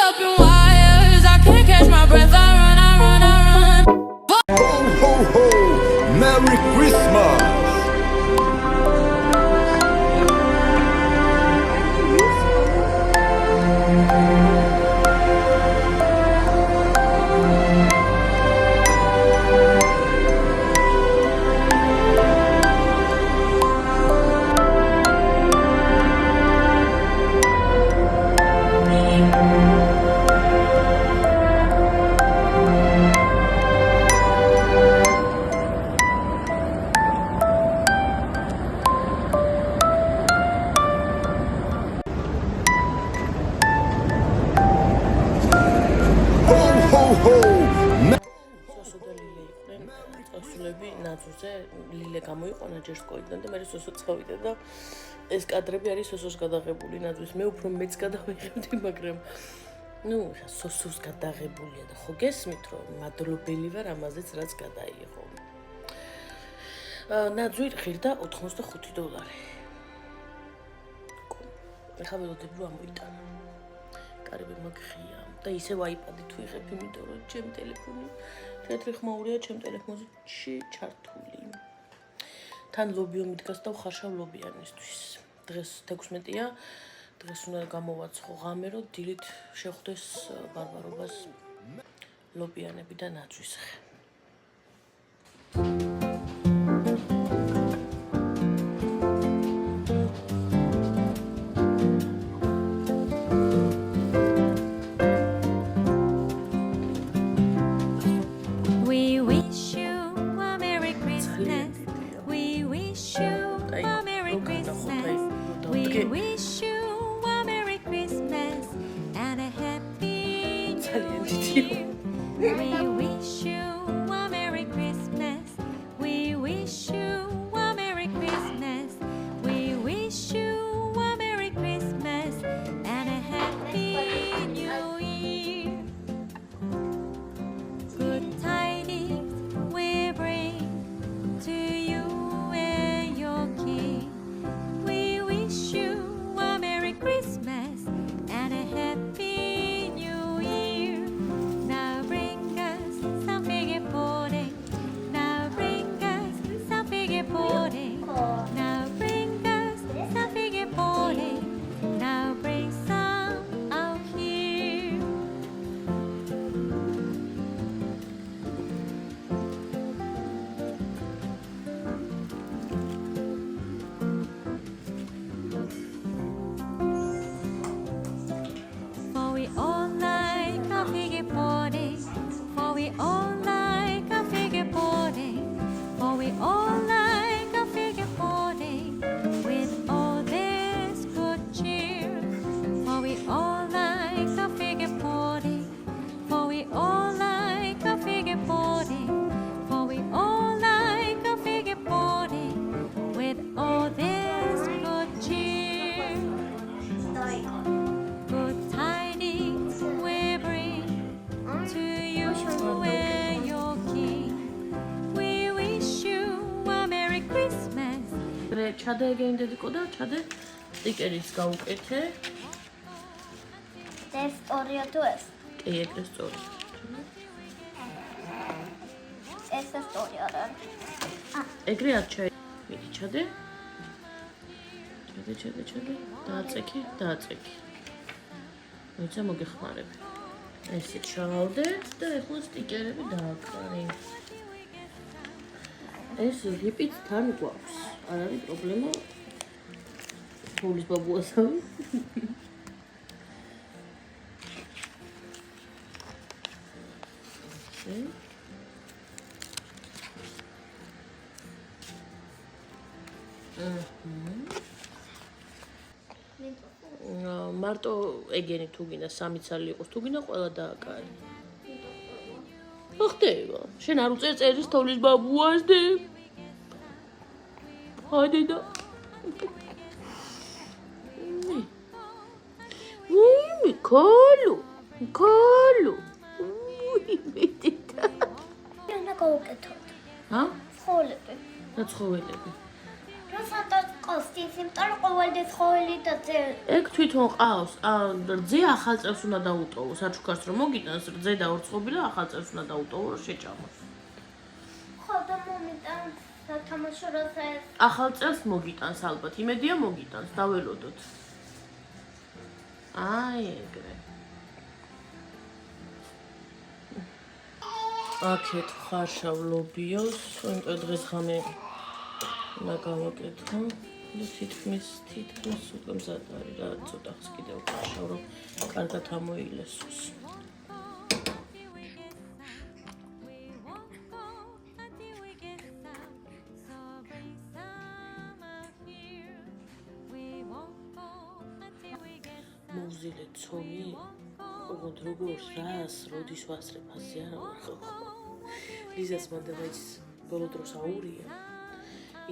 up in wires. I can't catch my breath. I run. Ho, ho, ho! Merry Christmas! წასულები ნაძვზე ლილე გამოიყვანა ჯერ სკოლიდან და მე სოსო წავიდა და ეს კადრები არის სოსოს გადაღებული ნაძვის. მე უფრო მეც გადავიღებდი, მაგრამ სოსოს გადაღებულია და ხო გესმით რომ მადლობელი ვარ ამაზეც რაც გადაიღო. ნაძვი ღირდა $85. ეხლა ველოდებ რომ ამოიტანა. კარები მაგხია და ისევ აიპადით ვიღებ, იმიტომ რომ ჩემ ტელეფონი თეთრი ხმაურია ჩემ ტელეფონში ჩართული. თან ლობიო მიდგას და ვხარშავ ლობიანისთვის. დღეს 16-ია. დღეს უნდა გამოვაცხო ღამე, რომ დილით შეხვდეს ბარბარობას ლობიანები და ნაძვისხე. ჩადე ეგენი დედიკო და ჩადე სტიკერიც გავუკეთე. ეს სწორია თუ ეს? კი, ეგრე სწორი. ეს სწორი არ არის. ეგრე არ ჩაი. მიდი ჩადე. ჩადე. დააწექი. მოიცა მოგეხმარები. ესე ჩავდეთ და ეხლა სტიკერები დააკარი. ეს რიპით თან გვაქვს. არ არის პრობლემა. თოვლის ბაბუასავი. მარტო ეგენი თუ გინდა 3 ცალი იყოს, თუ გინდა ყველა დააკარი. ხდება. შენ არ უწერ წერის თოვლის ბაბუას და ჰადედა. კოლო. მეთიტა. ენა გავუკეთოთ. ჰა? ცხოველები. და ცხოველები. რა სადაც ყავს ის იმიტომ რომ ყოველდღე ხოველი და ძე ეგ თვითონ ყავს. რძე ახალ წელს უნდა დაუტოვო. საჩუქარს რომ მოგიტანს, რძე დაურწყობილა ახალ წელს უნდა დაუტოვო, რომ შეჭამოს. ხო და მომიტანს სათამაშო როცა ეს ახალ წელს მოგიტანს ალბათ. იმედია მოგიტანს, დაველოდოთ. აი ეგრე. აქეთ ხარშავ ლობიოს, იმიტომ დღეს ღამე უნდა გავაკეთო. თითქმის უკვე მზად არის რა, ცოტა ხს კიდევ ხარშავ, რომ კარგად ამოილესოს. მოვზილე ცომი, ოღონდ როგორ რას, როდის ვასწრებ ასე არა ვარ ხო. ლიზას მანდელაიც ბოლო დროს აურია.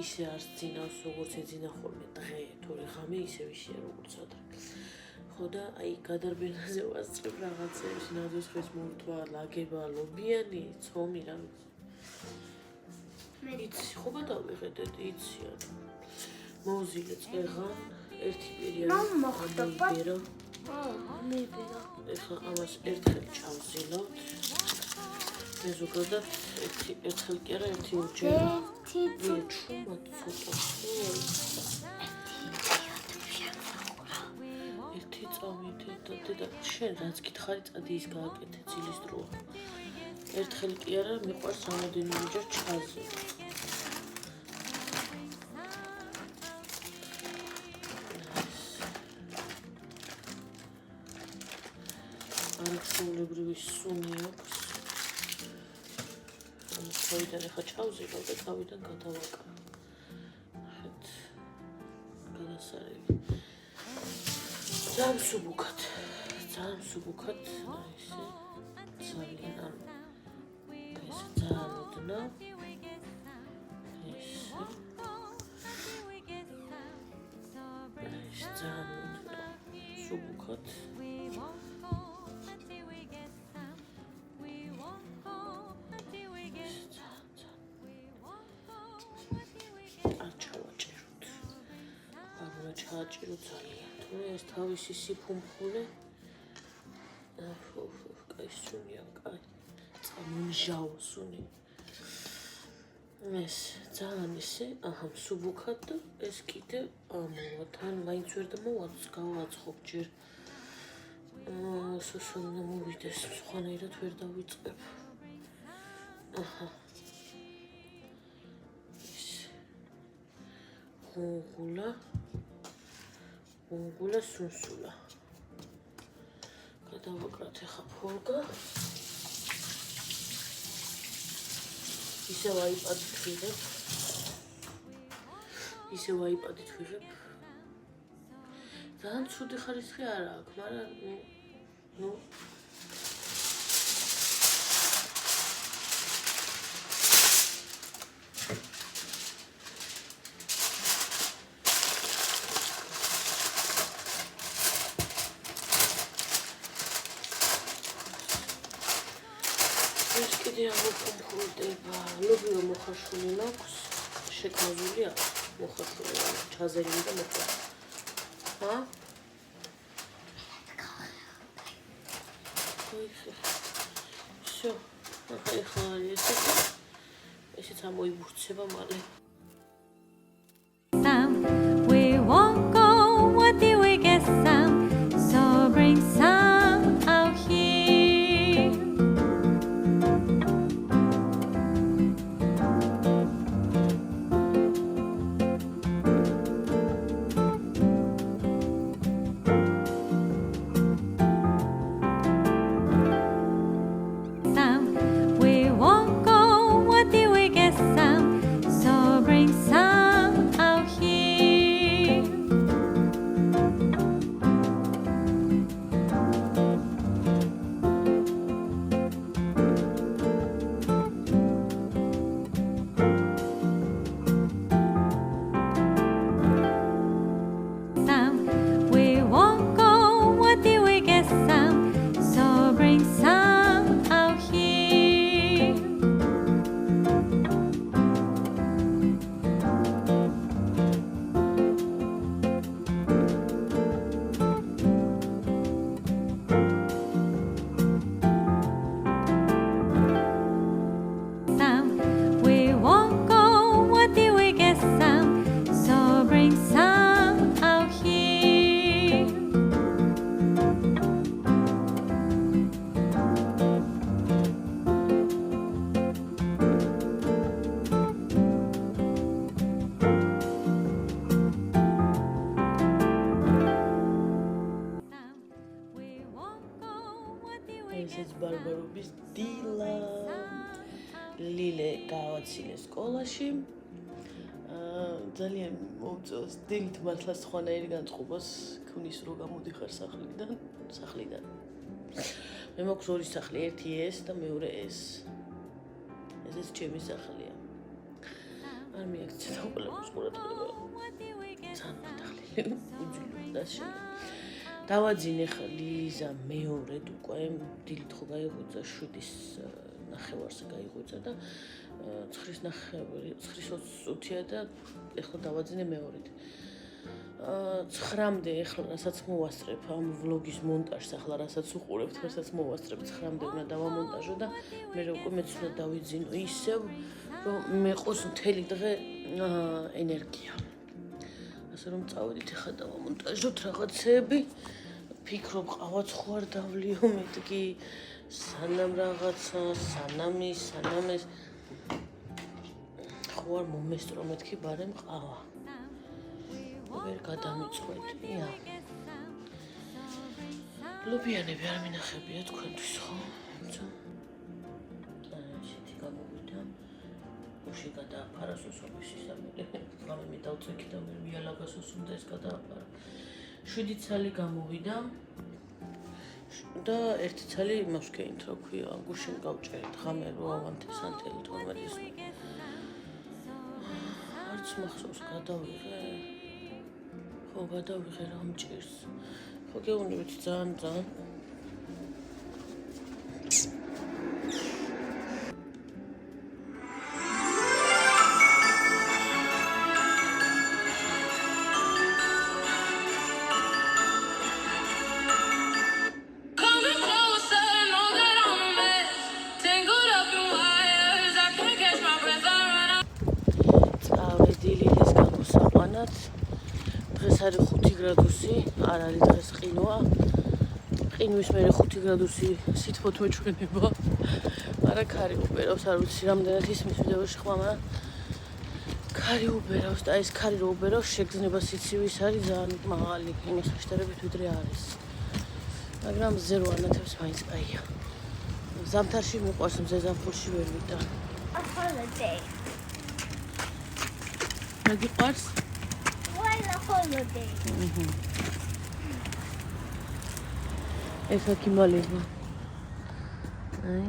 ისე არც ძინავს, როგორც ეძინა ხოლმე დღე, თორე ღამე ისე ვიშია როგორც ადრე. ხო და აი გადარბენაზე ვასწრებ რაღაცებს, ნაძვის ხეს მორთვა, ლაგება, ლობიანი, ცომი რა. იცი, ხო გადავიღედეთ, იციან. მოვზილე წეღან, ერთი პირი ამიბერო. მიბერო ეხლა ამას ერთხელ ჩავზილავთ. მე ზოგადად ერთხელ კი არა, ერთი ორჯერ. ჩუმად ცოტა. ერთი წავიდე და დედა შენ რაც გითხარი წადი ის გააკეთე ცილის დროა. ერთხელ კი არა, მიყვარს რამოდენიმეჯერ ჩაზე. არაჩვეულებრივი სუნი აქვს. თავიდან ახლა ჩავზილავ და თავიდან გადავაკრა. ხეთ გადასარევი. ძალიან მსუბუქად, აი ესე ძალიან ანუ ეს ძალიან ოდნავ. ეს ძალიან ოდნავ, მსუბუქად. ჩააჭირო ძალიან. თორე ეს თავისი სიფუმხულე. კაი სუნია, კაი. წამონჟაო სუნი. ეს ძალიან ისე, მსუბუქად და ეს კიდე ამოვა. თან მაინც ვერ გავაცხობ ჯერ. სოსონა მოვიდეს, სხვანაირად ვერ დავიწყებ. გუგულა სუნსულა. გადავაკრათ ახლა ფოლგა. ისევ აიპადით ვიღებ. ძალიან ცუდი ხარისხი არ აქვს, მაგრამ ნუ ეს კიდე ამოფუმფულდება. ლობიო მოხარშული მაქვს, შეკმაზული აქვს, მოხარშული აქვს, ჩაზერილი და მოხდა. Всё, ახლა არის ესეც ამოიბურცება მალე. We won't go, what do we get some? So bring some out here. We won't go, what do we get some? So არის ბარბარობის დილა. ლილე გავაცილე სკოლაში. ძალიან მომწონს დილით მართლა სხვანაირი განწყობას ქმნის რომ გამოდიხარ სახლიდან. მე მაქვს ორი სახლი, ერთი ეს და მეორე ეს. ესეც ჩემი სახლია. არ მიაქცია ყველაფერს ყურადღება. ძალიან მადახლილი უძილო დავაძინე ლიზა მეორედ უკვე დილით ხო გაიღვიძა 7-ის ნახევარზე გაიღვიძა და 9:20-ია და ეხლა დავაძინე მეორედ. 9-მდე ეხლა რასაც მოვასწრებ ამ ვლოგის მონტაჟს, ახლა რასაც უყურებთ, რასაც მოვასწრებ 9-მდე უნდა დავამონტაჟო და მე უკვე მეც უნდა დავიძინო ისევ რომ მეყოს მთელი დღე ენერგია. ასე რომ წავედით ახლა დავამონტაჟოთ რაღაცები. ფიქრობ ყავაც ხო არ დავლიო მეთქი სანამ რაღაცა სანამ ეს ხო არ მომესწრო მეთქი ბარემ ყავა ვერ გადამიწყვეტია ლობიანები არ მინახებია თქვენთვის ხო ესეთი გამოვიდა უში გადააფარა სოსობის ისამერე ხამე მიდავწექი და მე მიალაგა სოსუმდა ეს გადააფარა 7 ცალი გამოვიდა და ერთი ცალი იმას გეინთ რა ქვია გუშინ გავჭერეთ ღამე რო ავანთეს ანტელი 12-ის არც მახსოვს გადავიღე ხო გადავიღე რა მჭირს ხო გეუბნებით ძალიან დღეს არის 5 გრადუსი, არ არის დღეს ყინვა. ყინვის მერე 5 გრადუსი სითბოთ მეჩვენება. არა ქარი უბერავს, არ ვიცი რამდენად ისმის ვიდეოში ხმა, მაგრამ ქარი უბერავს და ეს ქარი რო უბერავს, შეგრძნება სიცივის არის ძალიან მაღალი, იმის შედარებით ვიდრე არის. მაგრამ ზერო ანათებს მაინც კაია. ზამთარში მიყვარს მზეზამთრში ვერ ვიტან. holiday. მაგიყვარს? Holiday. ეს აქიმალება. აი,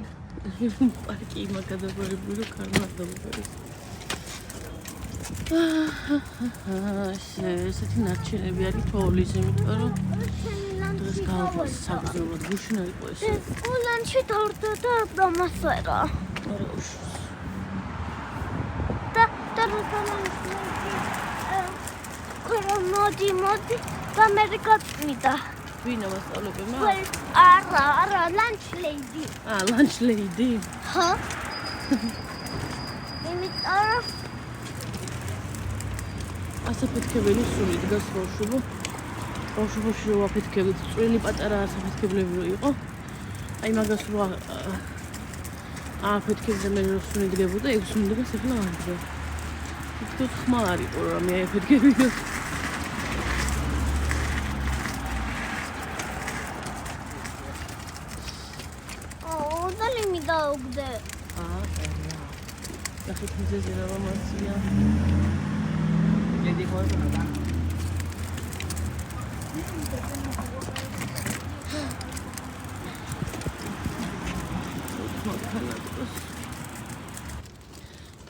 პარკი მაგადაბარებული რო კარნავალი. ესეთი ნარჩენები არის თოვლის, იმიტომ რომ დღეს გავაქვს საბრძოლოდ გუშინ იყო ეს. Ულანში დავდო და დამასვერა. არა უშავს. და მოდი და მე გაწმიდა. ვინა მასწავლებელმა? არა, lunch lady. lunch lady. ხო? იმიტომ ასაფეთქებელი სული დგას ბავშვობა. ბავშვობაში რო ვაფეთქებდით, წვრილი პატარა ასაფეთქებლები რო იყო. აი მაგას რო აფეთქებდა მე რო სული დგებოდა, ეგ სული დგას ახლა არ დგა. თვითონ ხმა არ იყო რა მე აფეთქებინო. დაუგდე. ნახეთ მზეზე რა მომაცია. ლედი ხوار.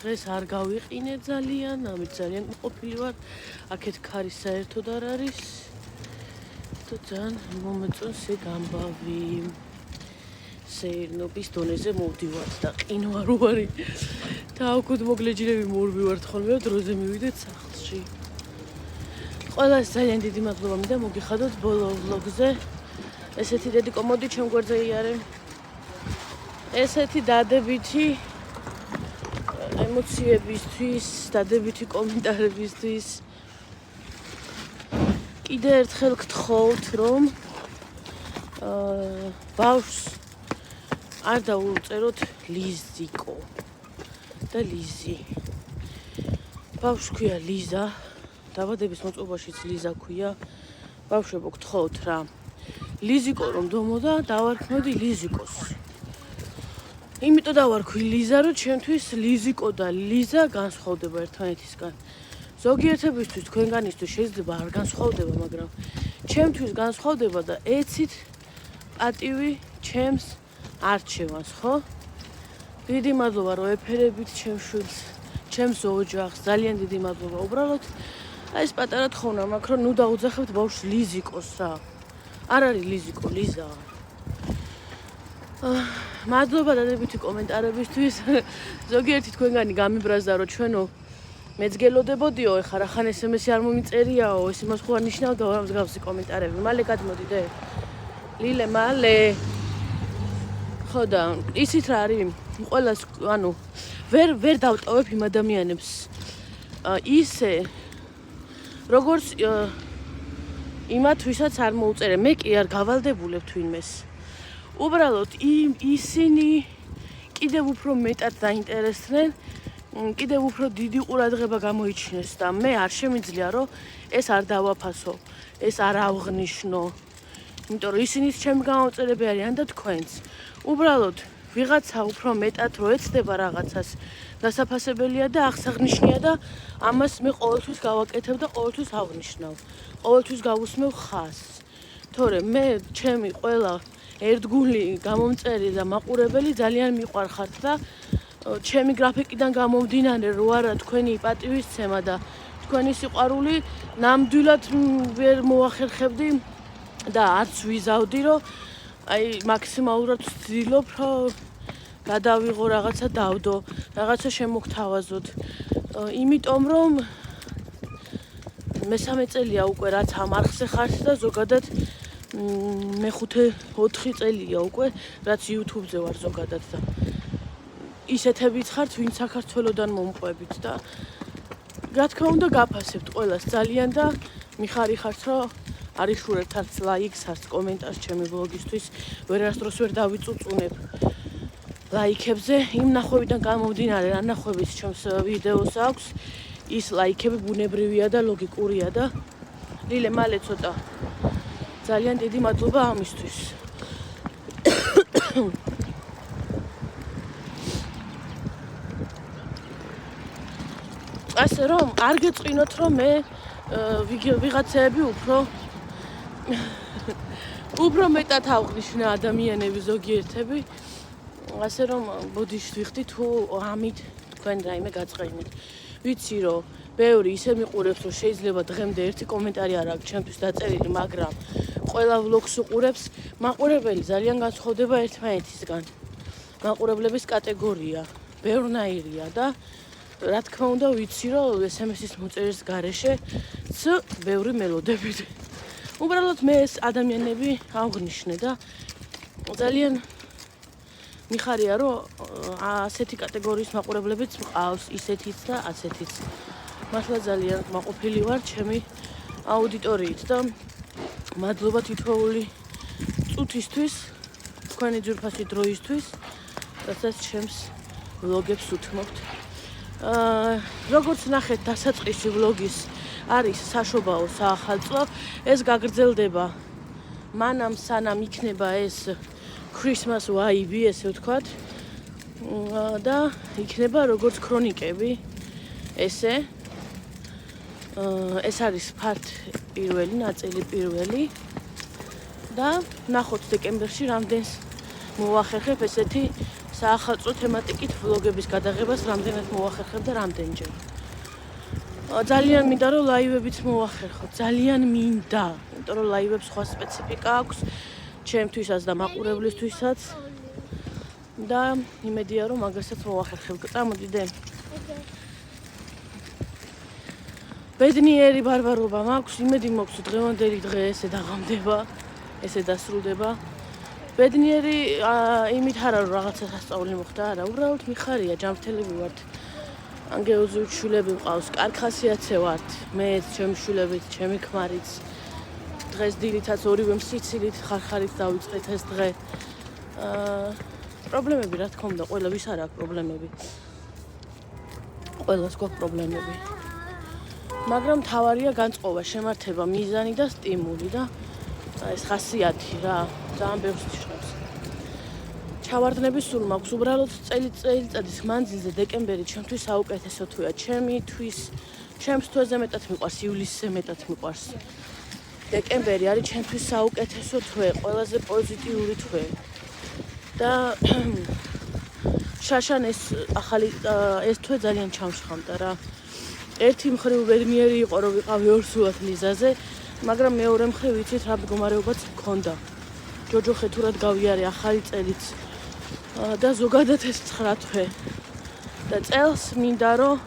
დღეს არ გავიყინე ძალიან, ამით ძალიან ყოფილი ვარ. აქეთ ქარი საერთოდ არ არის. და ძალიან მომეწონს ეგ ამბავი. სეირნობის დონეზე მოვდივართ და ყინვა რო არის. თავკუთ მოგლეჯილები მოვდივართ ხოლმე, დროზე მივიდეთ სახლში. ყველას ძალიან დიდი მადლობა მინდა მოგიხადოთ ბოლო ვლოგზე. ესეთი დიდი კომოდი ჩემ გვერდზე იარე. ესეთი დადებითი ემოციებისთვის, დადებითი კომენტარებისთვის. კიდე ერთხელ გთხოვთ, რომ ბავშვს არ დაუწეროთ ლიზიკო და ლიზი. ბავშვს ქვია ლიზა, დაბადების მოწყობაშიც ლიზა ქვია. ბავშვებო გთხოვთ რა. ლიზიკო რომ დომოდა, დავარქმევდი ლიზიკოს. იმიტომ დავარქვი ლიზა, რომ ჩემთვის ლიზიკო და ლიზა განსხვავდება ერთმანეთისგან. ზოგიერთებისთვის თქვენგანისთვის შეიძლება არ განსხვავდება, მაგრამ ჩემთვის განსხვავდება და ეცით პატივი ჩემს არჩევანს, ხო? დიდი მადლობა რომ ეფერებით ჩემს შვილს, ჩემს ოჯახს, ძალიან დიდი მადლობა. უბრალოდ აი ეს პატარა თხოვნა მაქვს, რომ ნუ დაუძახებთ ბავშვს ლიზიკოს რა. არ არის ლიზიკო, ლიზაა. მადლობა დადებითი კომენტარებისთვის. ზოგიერთი თქვენგანი გამიბრაზდა რომ ჩვენო მეც გელოდებოდიო, ეხლა რახან SMS-ი არ მომიწერიაო, ეს იმას ხო არ ნიშნავდა რა მსგავსი კომენტარები. მალე გადმოდიდე. ლილე, მალე. ხო და ისიც რა არის, ყველას, ანუ ვერ დავტოვებ იმ ადამიანებს ისე როგორც იმათ ვისაც არ მოუწერე. მე კი არ გავალდებულებ თვინმეს. უბრალოდ ისინი კიდევ უფრო მეტად დაინტერესდნენ, კიდევ უფრო დიდი ყურადღება გამოიჩინეს და მე არ შემიძლია რომ ეს არ დავაფასო, ეს არ ავღნიშნო. იმიტომ რომ ისინიც ჩემი გამომწერები არიან და თქვენც. უბრალოდ ვიღაცა უფრო მეტად რო ეცდება რაღაცას, დასაფასებელია და აღსაღვნიშნია და ამას მე ყოველთვის გავაკეთებ და ყოველთვის აღნიშნავ. ყოველთვის გავუსმევ ხაზს. თორემ მე ჩემი ყველა ერთგული გამომწერი და მაყურებელი ძალიან მიყვარხართ და ჩემი გრაფიკიდან გამომდინარე რო არა თქვენი პატივისცემა და თქვენი სიყვარული ნამდვილად ვერ მოახერხებდი და არც ვიზავდი რომ აი მაქსიმალურად ვცდილობ რომ გადავიღო რაღაცა დავდო, რაღაცა შემოგთავაზოთ. იმიტომ რომ მესამე წელია უკვე რაც ამ არხზე ხართ და ზოგადად მე-5-4 წელია უკვე რაც YouTube-ზე ვარ ზოგადად და ისეთებიც ხართ ვინც საქართველოდან მომყვებით და რა თქმა უნდა გაფასებთ ყველას ძალიან და მიხარიხართ რომ არიშურებთ არც ლაიქს, არც კომენტარს ჩემი ბლოგისთვის, ვერასდროს ვერ დავიწუწუნებ ლაიქებზე. იმ ნახვევიდან გამომდინარე, რა ნახვებიც ჩემს ვიდეოს აქვს, ის ლაიქები ბუნებრივია და ლოგიკურია და ლილე მალე ცოტა. ძალიან დიდი მადლობა ამისთვის. ასე რომ არ გეწვინოთ რომ მე ვიღაცები უფრო მეტად ავღნიშნა ადამიანები ზოგიერთები. ასე რომ ბოდიშ ვიხდი თუ ამით თქვენ რაიმე გაწყენით. ვიცი რომ ბევრი ისე მიყურებს რომ შეიძლება დღემდე ერთი კომენტარი არ აქვს ჩემთვის დაწერილი, მაგრამ ყველა ვლოგს უყურებს. მაყურებელი ძალიან განსხვავდება ერთმანეთისგან. მაყურებლების კატეგორია ბევრნაირია და რა თქმა უნდა ვიცი რომ SMS-ის მოწერის გარეშე ბევრი მელოდებით. უბრალოდ მე ეს ადამიანები ავღნიშნე და ძალიან მიხარია რომ ასეთი კატეგორიის მაყურებლებიც მყავს, ისეთიც და ასეთიც. მართლა ძალიან მაყოფილი ვარ ჩემი აუდიტორიით და მადლობა თითოეული წუთისთვის, თქვენი ძვირფასი დროისთვის, რასაც ჩემს ვლოგებს უთმობთ. როგორც ნახეთ, დასაწყისი ვლოგის არის საშობაო საახალწლო, ეს გაგრძელდება მანამ სანამ იქნება ეს Christmas vibe, ესე ვთქვათ. და იქნება როგორც ქრონიკები, ესე. ეს არის part პირველი, ნაწილი პირველი. და ნახოთ დეკემბერში რამდენს მოვახერხებ ესეთი საახალწლო თემატიკით ვლოგების გადაღებას, რამდენად მოვახერხებ და რამდენჯერ. ძალიან მინდა რომ ლაივებიც მოვახერხოთ, ძალიან მინდა, იმიტომ რომ ლაივებს სხვა სპეციფიკა აქვს ჩემთვისაც და მაყურებლისთვისაც და იმედია რომ მაგასაც მოვახერხებ. წამოდიდე. ბედნიერი ბარბარობა მაქვს, იმედი მაქვს დღევანდელი დღე ესე დაღამდება, ესე დასრულდება. ბედნიერი იმით არა რომ რაღაცა სასწაული მოხდა, არა, უბრალოდ მიხარია, ჯანმრთელები ვართ. ანგელოზური შვილები მყავს, კარგ ხასიათზე ვართ. მეც, ჩემი შვილებიც, ჩემი ქმარიც. დღეს დილითაც ორივე მსიცილით ხარხარით დავიწყეთ ეს დღე. პრობლემები რა თქმა უნდა, ყველა ვის არ აქვს პრობლემები. ყველას გვაქვს პრობლემები. მაგრამ თავარია განწყობა, შემართება, მიზანი და სტიმული და ეს ხასიათი რა, ძალიან ბევრს ნიშნავს. ჩავარდნები სულ მაქვს უბრალოდ წელიწადის მანძილზე დეკემბერი ჩემთვის საუკეთესო თვეა. ჩემს თვეზე მეტად მიყვარს, ივლისზე მეტად მიყვარს. დეკემბერი არის ჩემთვის საუკეთესო თვე, ყველაზე პოზიტიური თვე. და შაშან ეს თვე ძალიან ჩამშხამდა რა. ერთი მხრივ ბედნიერი იყო რომ ვიყავი ორსულად ლიზაზე, მაგრამ მეორე მხრივ ვიცით რა მდგომარეობაც მქონდა. ჯოჯოხეთურად გავიარე ახალი წელიც და ზოგადად ეს 9 თვე. და წელს მინდა რომ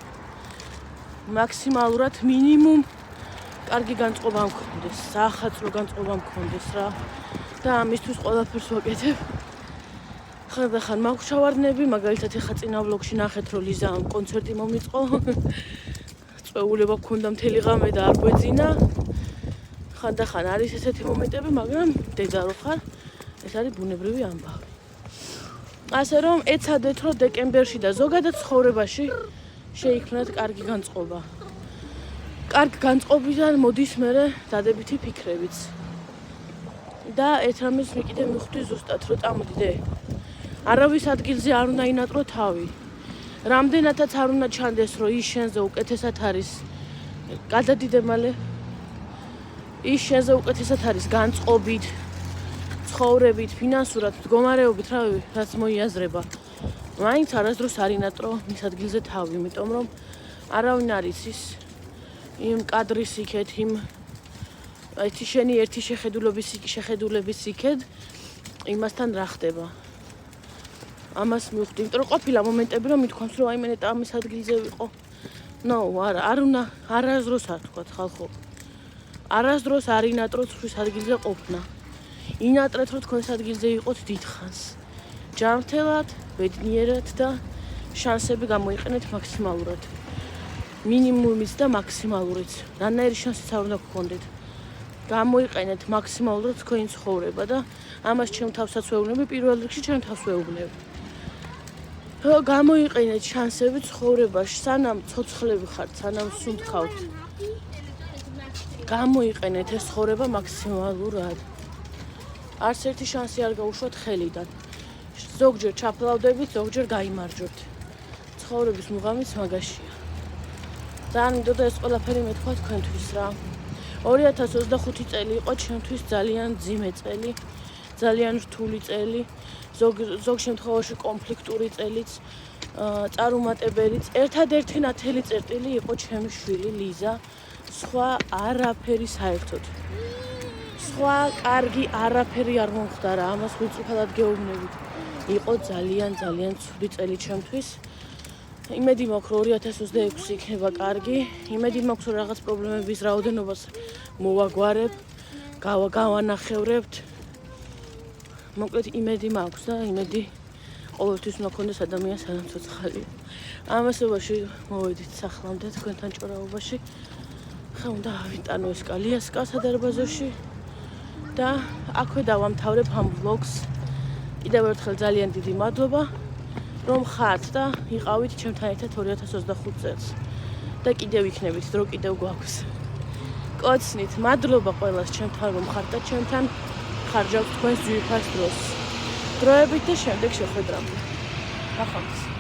მაქსიმალურად მინიმუმ კარგი განწყობა მქონდეს, საახალწლო განწყობა მქონდეს რა. და ამისთვის ყველაფერს ვაკეთებ. ხანდახან მაქვს ჩავარდნები, მაგალითად ეხა წინა ვლოგში ნახეთ რომ ლიზამ კონცერტი მომიწყო. წვეულება მქონდა მთელი ღამე და არ გვეძინა. ხანდახან არის ესეთი მომენტები, მაგრამ დედა რო ხარ, ეს არის ბუნებრივი ამბავი. ასე რომ ეცადეთ რომ დეკემბერში და ზოგადად ცხოვრებაში შეიქმნათ კარგი განწყობა. კარგი განწყობიდან მოდის მერე დადებითი ფიქრებიც. და ერთ რამეს მე კიდე მივხვდი ზუსტად რომ წამოდიდე. არავის ადგილზე არ უნდა ინატრო თავი. რამდენადაც არ უნდა ჩანდეს რომ ის შენზე უკეთესად არის. გადადიდე მალე. ის შენზე უკეთესად არის განწყობით, ცხოვრებით, ფინანსურად, მდგომარეობით, რაც მოიაზრება. მაინც არასდროს არ ინატრო მის ადგილზე თავი, იმიტომ რომ არავინ არის ის იმ კადრის იქეთ, იმ შენი ერთი შეხედულების იქეთ, იმასთან რა ხდება. ამას მივხვდი, იმიტომ რომ ყოფილა მომენტები რომ მithქვამს რომ აი მე ნეტა ამის ადგილზე ვიყო. ნო, არა, არ უნდა არასდროს არ თქვათ ხალხო. არასდროს არ ინატროთ სხვის ადგილზე ყოფნა. ინატრეთ რომ თქვენს ადგილზე იყოთ დიდხანს. ჯანმრთელად, ბედნიერად და შანსები გამოიყენეთ მაქსიმალურად. მინიმუმიც და მაქსიმალურიც. რანაირი შანსიც არ უნდა გქონდეთ. გამოიყენეთ მაქსიმალურად თქვენი ცხოვრება და ამას ჩემ თავსაც ვეუბნები, პირველ რიგში ჩემ თავს ვეუბნები. გამოიყენეთ შანსები ცხოვრებაში, სანამ ცოცხლები ხართ, სანამ სუნთქავთ. გამოიყენეთ ეს ცხოვრება მაქსიმალურად. არც ერთი შანსი არ გაუშვათ ხელიდან. ზოგჯერ ჩაფლავდებით, ზოგჯერ გაიმარჯვებთ. ცხოვრების მუღამიც მაგაშია. ძალიან მინდოდა ეს ყველაფერი მეთქვა თქვენთვის რა. 2025 წელი იყო ჩემთვის ძალიან ძიმე წელი, ძალიან რთული წელი, ზოგ შემთხვევაში კონფლიქტური წელიც, წარუმატებელიც. ერთადერთი ნათელი წერტილი იყო ჩემი შვილი ლიზა, სხვა არაფერი საერთოდ. სხვა კარგი არაფერი არ მომხდარა, ამას ვიწრუფლად გეუბნებით. იყო ძალიან ცუდი წელი ჩემთვის. იმედი მაქვს რომ 2026 იქნება კარგი. იმედი მაქვს რომ რაღაც პრობლემების რაოდენობას მოვაგვარებ, გავანახევრებთ. მოკლედ იმედი მაქვს და იმედი ყოველთვის უნდა გქონდეს ადამიანს სანამ ცოცხალია. ამასობაში მოვედით სახლამდე თქვენთან ჭორაობაში. ხა უნდა ავიტანო ეს კალიასკა სადარბაზოში და აქვე დავამთავრებ ამ ვლოგს. კიდევ ერთხელ ძალიან დიდი მადლობა რომ ხართ და იყავით ჩემთან ერთად 2025 წელს და კიდევ იქნებით დრო კიდევ გვაქვს. კოცნით, მადლობა ყველას ჩემთან რომ ხართ და ჩემთან ხარჯავთ თქვენს ძვირფას დროს. დროებით და შემდეგ შეხვედრამდე. ნახვამდის.